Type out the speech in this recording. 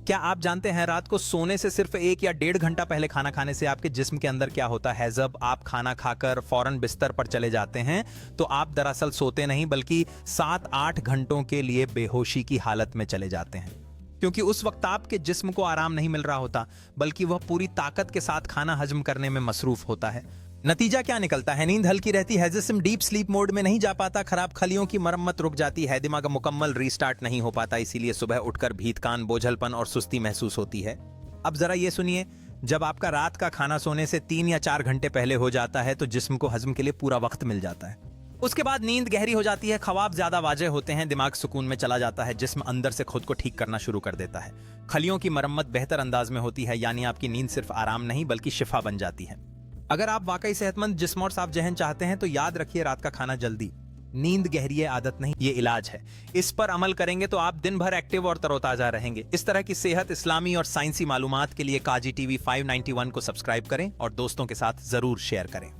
क्या आप जानते हैं रात को सोने से सिर्फ 1 या 1.5 घंटा पहले खाना खाने से आपके जिस्म के अंदर क्या होता है? जब आप खाना खाकर फौरन बिस्तर पर चले जाते हैं तो आप दरअसल सोते नहीं बल्कि 7-8 घंटों के लिए बेहोशी की हालत में चले जाते हैं, क्योंकि उस वक्त आपके जिस्म को आराम नहीं मिल रहा होता बल्कि वह पूरी ताकत के साथ खाना हजम करने में मसरूफ होता है। नतीजा क्या निकलता है? नींद हल्की रहती है, जिस्म डीप स्लीप मोड में नहीं जा पाता, खराब खलियों की मरम्मत रुक जाती है, दिमाग मुकम्मल रीस्टार्ट नहीं हो पाता, इसीलिए सुबह उठकर भीत कान, बोझलपन और सुस्ती महसूस होती है। अब जरा ये सुनिए, जब आपका रात का खाना सोने से 3 या 4 घंटे पहले हो जाता है तो जिस्म को हजम के लिए पूरा वक्त मिल जाता है। उसके बाद नींद गहरी हो जाती है, ख्वाब ज्यादा वाजे होते हैं, दिमाग सुकून में चला जाता है, जिस्म अंदर से खुद को ठीक करना शुरू कर देता है, खलियों की मरम्मत बेहतर अंदाज में होती है, यानी आपकी नींद सिर्फ आराम नहीं बल्कि शिफा बन जाती है। अगर आप वाकई सेहतमंद जिस्म और साफ जहन चाहते हैं तो याद रखिए, रात का खाना जल्दी। नींद गहरी आदत नहीं, ये इलाज है। इस पर अमल करेंगे तो आप दिन भर एक्टिव और तरोताजा रहेंगे। इस तरह की सेहत, इस्लामी और साइंसी मालूमात के लिए काजी टीवी 591 को सब्सक्राइब करें और दोस्तों के साथ जरूर शेयर करें।